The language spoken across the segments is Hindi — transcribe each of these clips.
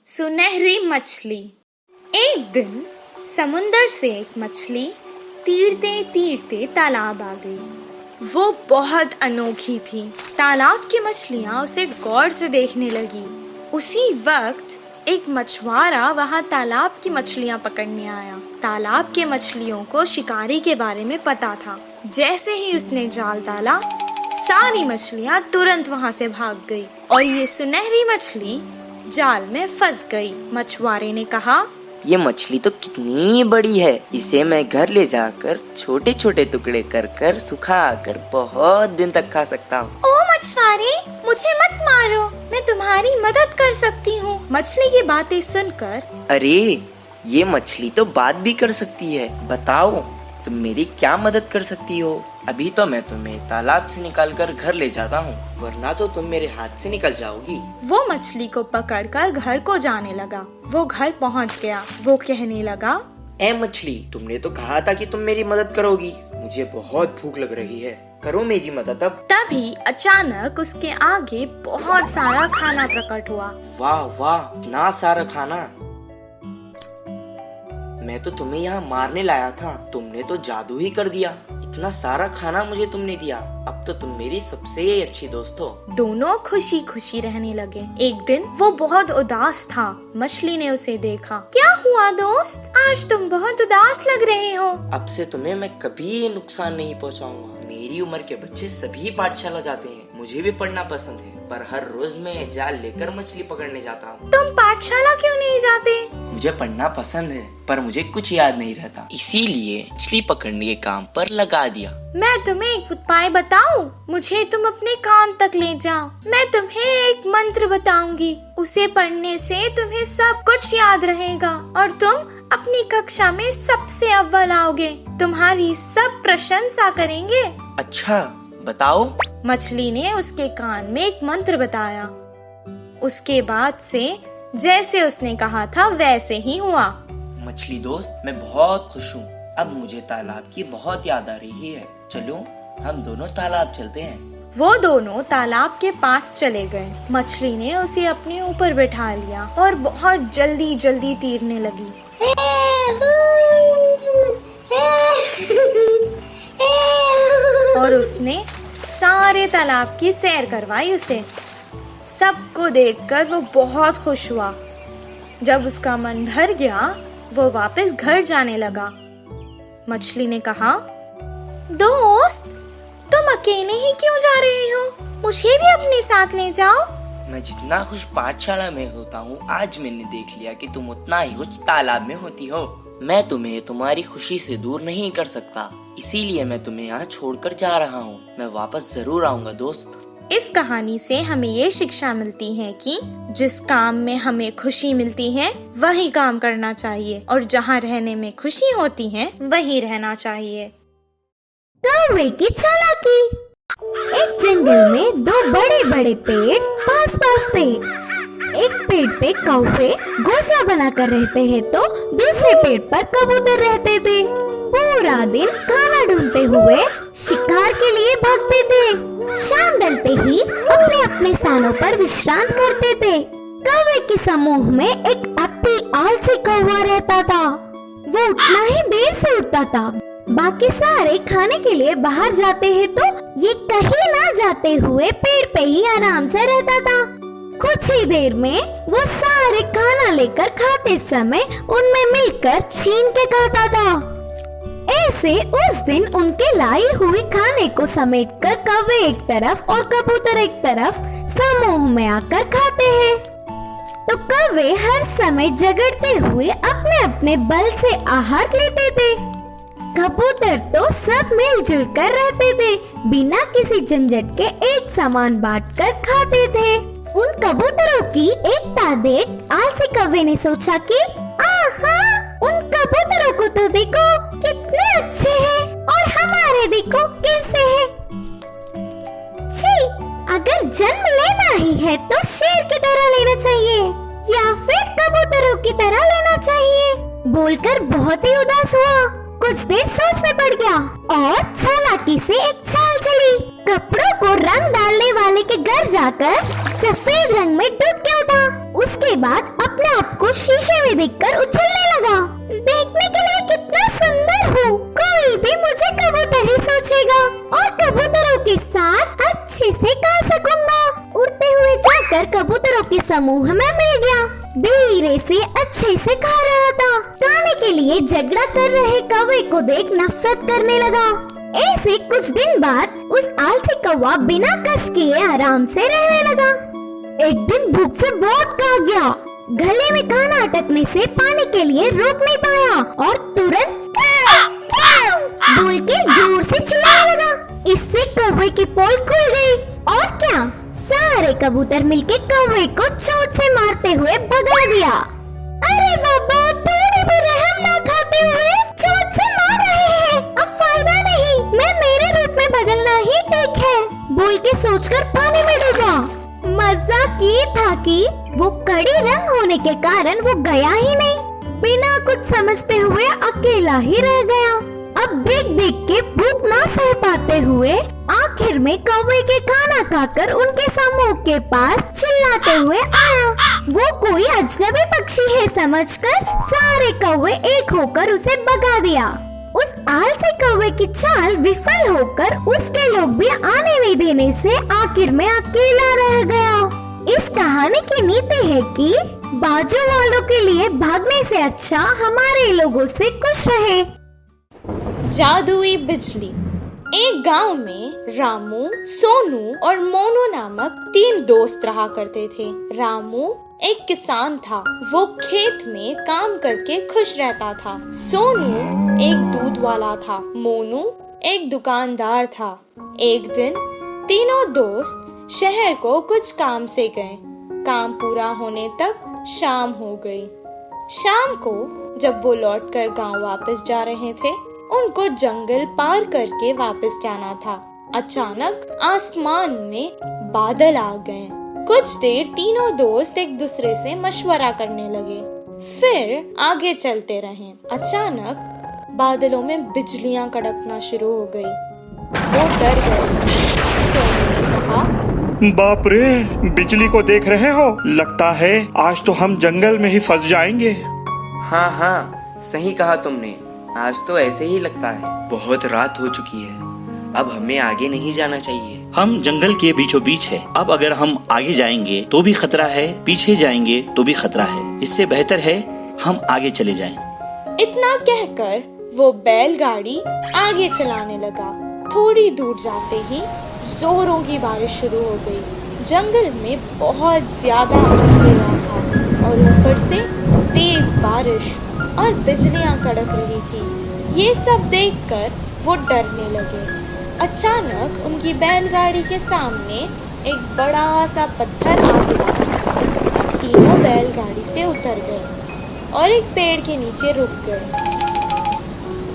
सुनहरी मछली। एक दिन समुंदर से एक मछली तीरते तीरते तालाब आ गई। वो बहुत अनोखी थी। तालाब की मछलियाँ उसे गौर से देखने लगी। उसी वक्त एक मछुआरा वहाँ तालाब की मछलियाँ पकड़ने आया। तालाब के मछलियों को शिकारी के बारे में पता था। जैसे ही उसने जाल डाला, सारी मछलियाँ तुरंत वहाँ से भाग गई और ये सुनहरी मछली जाल में फंस गई। मछुआरे ने कहा, ये मछली तो कितनी बड़ी है, इसे मैं घर ले जाकर छोटे छोटे टुकड़े कर कर सुखा कर बहुत दिन तक खा सकता हूँ। ओ मछुआरे, मुझे मत मारो, मैं तुम्हारी मदद कर सकती हूँ। मछली की बातें सुनकर, अरे ये मछली तो बात भी कर सकती है, बताओ तुम मेरी क्या मदद कर सकती हो? अभी तो मैं तुम्हें तालाब से निकालकर घर ले जाता हूँ, वरना तो तुम मेरे हाथ से निकल जाओगी। वो मछली को पकड़कर घर को जाने लगा। वो घर पहुँच गया। वो कहने लगा, ए मछली, तुमने तो कहा था कि तुम मेरी मदद करोगी। मुझे बहुत भूख लग रही है, करो मेरी मदद अब। तभी अचानक उसके आगे बहुत सारा खाना प्रकट हुआ। वाह वाह, इतना सारा खाना! मैं तो तुम्हें यहाँ मारने लाया था, तुमने तो जादू ही कर दिया। इतना सारा खाना मुझे तुमने दिया, अब तो तुम मेरी सबसे अच्छी दोस्त हो। दोनों खुशी खुशी रहने लगे। एक दिन वो बहुत उदास था। मछली ने उसे देखा। क्या हुआ दोस्त, आज तुम बहुत उदास लग रहे हो। अब से तुम्हें मैं कभी नुकसान नहीं पहुँचाऊंगा। मेरी उम्र के बच्चे सभी पाठशाला जाते हैं, मुझे भी पढ़ना पसंद है, पर हर रोज मैं जाल लेकर मछली पकड़ने जाता हूँ। तुम पाठशाला क्यों नहीं जाते? मुझे पढ़ना पसंद है, पर मुझे कुछ याद नहीं रहता, इसीलिए मछली पकड़ने के काम पर लगा दिया। मैं तुम्हें एक उपाय बताऊं? मुझे तुम अपने कान तक ले जाओ। मैं तुम्हें एक मंत्र बताऊंगी, उसे पढ़ने से तुम्हें सब कुछ याद रहेगा और तुम अपनी कक्षा में सबसे अव्वल आओगे। तुम्हारी सब प्रशंसा करेंगे। अच्छा, बताओ। मछली ने उसके कान में एक मंत्र बताया। उसके बाद से जैसे उसने कहा था वैसे ही हुआ। मछली दोस्त, मैं बहुत खुश हूँ। अब मुझे तालाब की बहुत याद आ रही है। चलो हम दोनों तालाब चलते हैं। वो दोनों तालाब के पास चले गए। मछली ने उसे अपने ऊपर बैठा लिया और बहुत जल्दी जल्दी तीरने लगी। और उसने सारे तालाब की सैर करवाई उसे। सबको देखकर वो बहुत खुश हुआ। जब उसका मन भर गया, वो वापस घर जाने लगा। मछली ने कहा, दोस्त, तुम अकेले ही क्यों जा रहे हो? मुझे भी अपने साथ ले जाओ। मैं जितना खुश पाठशाला में होता हूँ, आज मैंने देख लिया कि तुम उतना ही खुश तालाब में होती हो। मैं तुम्हें तुम्हारी खुशी से दूर नहीं कर सकता, इसीलिए मैं तुम्हें यहाँ छोड़कर जा रहा हूँ। मैं वापस जरूर आऊँगा दोस्त। इस कहानी से हमें ये शिक्षा मिलती है कि जिस काम में हमें खुशी मिलती है वही काम करना चाहिए और जहाँ रहने में खुशी होती है वही रहना चाहिए। कौवे की चालाकी। एक जंगल में दो बड़े बड़े पेड़ पास पास थे। एक पेड़ पे कौवे घोंसला बनाकर रहते हैं तो दूसरे पेड़ पर कबूतर रहते थे। पूरा दिन खाना ढूंढते हुए शिकार के लिए भागते थे। शाम ढलते ही अपने अपने स्थानों पर विश्राम करते थे। कौवे के समूह में एक अति आलसी कौवा रहता था। वो उठना ही देर से उठता था। बाकी सारे खाने के लिए बाहर जाते हैं तो ये कहीं ना जाते हुए पेड़ पे ही आराम से रहता था। कुछ ही देर में वो सारे खाना लेकर खाते समय उनमें मिलकर छीन के खाता था। ऐसे उस दिन उनके लाई हुई खाने को समेटकर कौवे एक तरफ और कबूतर एक तरफ समूह में आकर खाते हैं। तो कौवे हर समय झगड़ते हुए अपने अपने बल से आहार लेते थे। कबूतर तो सब मिलजुल कर रहते थे, बिना किसी झंझट के एक सामान बांटकर खाते थे। उन कबूतरों की एकता देख आलसी कौवे ने सोचा कि आहा, उन कबूतरों को तो देखो कितने अच्छे हैं और हमारे देखो कैसे हैं। छी, अगर जन्म लेना ही है तो शेर की तरह लेना चाहिए या फिर कबूतरों की तरह लेना चाहिए। बोलकर बहुत ही उदास हुआ। कुछ देर सोच में पड़ गया और चालाकी से एक चाल चली। कपड़ों को रंग डालने वाले के घर जाकर सफेद रंग में डूब के उठा। उसके बाद अपने को शीशे में देखकर उछलने लगा। देखने के लिए कितना सुंदर हूँ, कोई भी मुझे कबूतर ही सोचेगा और कबूतरों के साथ अच्छे से गा सकूंगा। उड़ते हुए जाकर कबूतरों के समूह में मिल गया। धीरे से अच्छे से खा रहा था। खाने के लिए झगड़ा कर रहे कौवे को देख नफरत करने लगा। ऐसे कुछ दिन बाद उस आलसी कौवा बिना कष्ट किए आराम से रहने लगा। एक दिन भूख से बहुत खा गया। गले में खाना अटकने से पानी के लिए रोक नहीं पाया और तुरंत बोल के जोर से चिल्लाने लगा। इससे कौवे की पोल खुल गई और क्या, सारे कबूतर मिलके कौवे को चोट से मारते हुए भगा दिया। अरे बाबा, थोड़ी भी रहम ना खाते हुए चोट से मार रहे हैं। अब फायदा नहीं, मैं मेरे रूप में बदलना ही ठीक है, बोल के सोचकर पानी में डूबा। मजाक ये था कि वो कड़ी रंग होने के कारण वो गया ही नहीं। बिना कुछ समझते हुए अकेला ही रह गया। अब देख देख के भूख ना सह पाते हुए आखिर में कौवे के खाना खाकर उनके समूह के पास चिल्लाते हुए आया। वो कोई अजनबी पक्षी है समझकर सारे कौवे एक होकर उसे भगा दिया। उस आलसी कौवे की चाल विफल होकर उसके लोग भी आने नहीं देने से आखिर में अकेला रह गया। इस कहानी की नीति है कि बाजू वालों के लिए भागने से अच्छा हमारे लोगों से खुश रहे। जादुई बिजली। एक गांव में रामू, सोनू और मोनू नामक 3 दोस्त रहा करते थे। रामू एक किसान था। वो खेत में काम करके खुश रहता था। सोनू एक दूध वाला था। मोनू एक दुकानदार था। एक दिन तीनों दोस्त शहर को कुछ काम से गए। काम पूरा होने तक शाम हो गई। शाम को जब वो लौटकर गांव वापस जा रहे थे, उनको जंगल पार करके वापस जाना था। अचानक आसमान में बादल आ गए। कुछ देर तीनों दोस्त एक दूसरे से मशवरा करने लगे, फिर आगे चलते रहे। अचानक बादलों में बिजलियां कड़कना शुरू हो गई। वो डर गए। सोनू ने कहा, बाप रे, बिजली को देख रहे हो? लगता है आज तो हम जंगल में ही फंस जाएंगे। हाँ हाँ, सही कहा तुमने। आज तो ऐसे ही लगता है। बहुत रात हो चुकी है, अब हमें आगे नहीं जाना चाहिए। हम जंगल के बीचों बीच है। अब अगर हम आगे जाएंगे तो भी खतरा है, पीछे जाएंगे तो भी खतरा है। इससे बेहतर है हम आगे चले जाएं। इतना कहकर वो बैलगाड़ी आगे चलाने लगा। थोड़ी दूर जाते ही जोरों की बारिश शुरू हो गई। जंगल में बहुत ज्यादा अंधेरा था और ऊपर से तेज बारिश और बिजलियां कड़क रही थी। ये सब देखकर वो डरने लगे। अचानक उनकी बैलगाड़ी के सामने एक बड़ा सा पत्थर आ गिरा। तीनों बैलगाड़ी से उतर गए और एक पेड़ के नीचे रुक गए।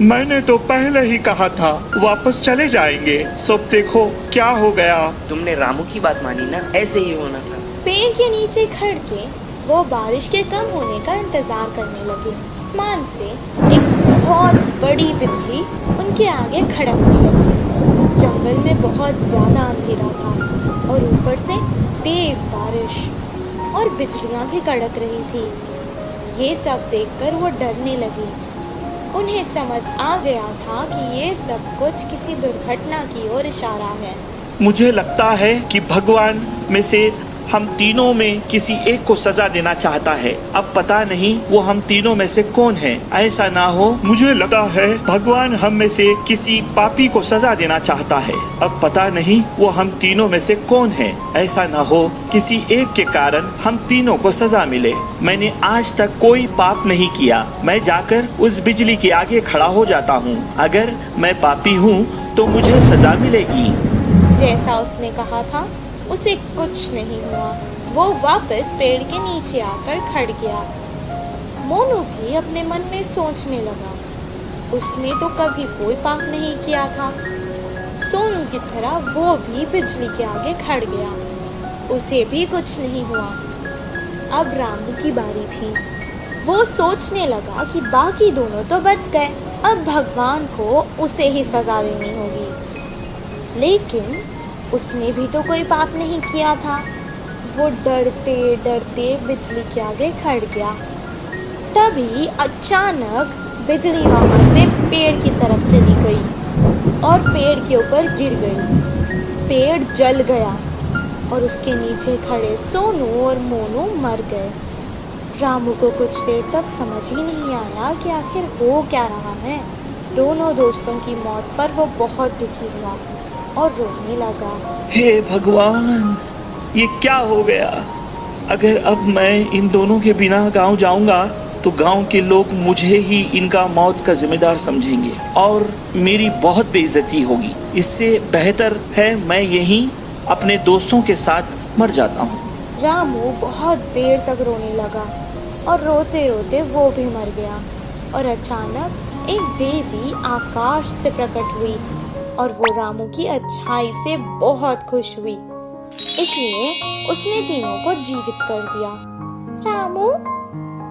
मैंने तो पहले ही कहा था वापस चले जाएंगे, सब देखो क्या हो गया। तुमने रामू की बात मानी ना, ऐसे ही होना था। पेड़ के नीचे खड़ के वो बारिश के कम होने का इंतजार करने लगे। आसमान से एक बहुत बड़ी बिजली उनके आगे खड़कने लगी। जंगल में बहुत ज्यादा अंधेरा था और ऊपर से तेज बारिश और बिजलियां भी कड़क रही थी। ये सब देखकर वो डरने लगी। उन्हें समझ आ गया था कि ये सब कुछ किसी दुर्घटना की ओर इशारा है। मुझे लगता है कि भगवान में से हम तीनों में किसी एक को सजा देना चाहता है। अब पता नहीं वो हम तीनों में से कौन है। ऐसा ना हो, मुझे लगता है भगवान हम में से किसी पापी को सजा देना चाहता है। अब पता नहीं वो हम तीनों में से कौन है। ऐसा ना हो किसी एक के कारण हम तीनों को सजा मिले। मैंने आज तक कोई पाप नहीं किया। मैं जाकर उस बिजली के आगे खड़ा हो जाता हूँ। अगर मैं पापी हूँ तो मुझे सजा मिलेगी। जैसा उसने कहा था उसे कुछ नहीं हुआ। वो वापस पेड़ के नीचे आकर खड़ गया। मोनू भी अपने मन में सोचने लगा, उसने तो कभी कोई पाप नहीं किया था। सोनू की तरह वो भी बिजली के आगे खड़ गया, उसे भी कुछ नहीं हुआ। अब रामू की बारी थी। वो सोचने लगा कि बाकी दोनों तो बच गए, अब भगवान को उसे ही सजा देनी होगी। लेकिन उसने भी तो कोई पाप नहीं किया था। वो डरते डरते बिजली के आगे खड़ गया। तभी अचानक बिजली वहां से पेड़ की तरफ चली गई और पेड़ के ऊपर गिर गई। पेड़ जल गया और उसके नीचे खड़े सोनू और मोनू मर गए। रामू को कुछ देर तक समझ ही नहीं आया कि आखिर हो क्या रहा है। दोनों दोस्तों की मौत पर वो बहुत दुखी हुआ और रोने लगा। हे भगवान, ये क्या हो गया? अगर अब मैं इन दोनों के बिना गांव जाऊंगा तो गांव के लोग मुझे ही इनका मौत का जिम्मेदार समझेंगे और मेरी बहुत बेइज्जती होगी। इससे बेहतर है मैं यहीं अपने दोस्तों के साथ मर जाता हूँ। रामू बहुत देर तक रोने लगा और रोते रोते वो भी मर गया। और अचानक एक देवी आकाश से प्रकट हुई और वो रामू की अच्छाई से बहुत खुश हुई, इसलिए उसने तीनों को जीवित कर दिया। रामू,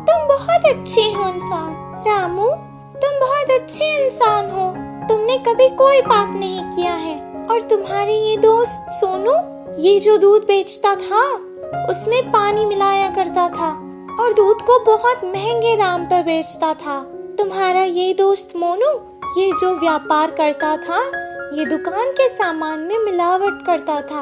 तुम बहुत अच्छे हो इंसान। रामू, तुम बहुत अच्छे इंसान हो। तुमने कभी कोई पाप नहीं किया है। और तुम्हारे ये दोस्त सोनू, ये जो दूध बेचता था उसमें पानी मिलाया करता था और दूध को बहुत महंगे दाम पर बेचता था। तुम्हारा ये दोस्त मोनू, ये जो व्यापार करता था, ये दुकान के सामान में मिलावट करता था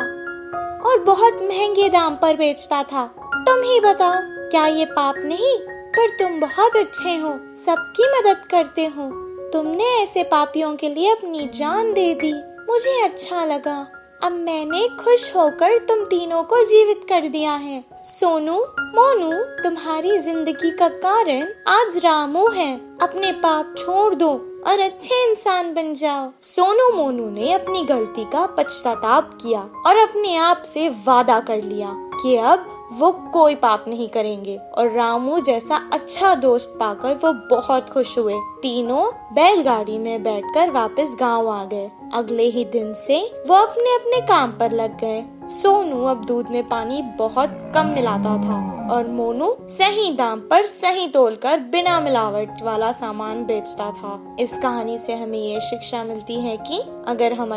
और बहुत महंगे दाम पर बेचता था। तुम ही बताओ, क्या ये पाप नहीं? पर तुम बहुत अच्छे हो, सबकी मदद करते हो। तुमने ऐसे पापियों के लिए अपनी जान दे दी। मुझे अच्छा लगा। अब मैंने खुश होकर तुम तीनों को जीवित कर दिया है। सोनू, मोनू, तुम्हारी जिंदगी का कारण आज रामू है। अपने पाप छोड़ दो और अच्छे इंसान बन जाओ। सोनू मोनू ने अपनी गलती का पश्चाताप किया और अपने आप से वादा कर लिया कि अब वो कोई पाप नहीं करेंगे। और रामू जैसा अच्छा दोस्त पाकर वो बहुत खुश हुए। तीनों बैलगाड़ी में बैठकर वापस गांव आ गए। अगले ही दिन से वो अपने अपने काम पर लग गए। सोनू अब दूध में पानी बहुत कम मिलाता था और मोनू सही दाम पर सही तोलकर बिना मिलावट वाला सामान बेचता था। इस कहानी से हमें ये शिक्षा मिलती है कि अगर हम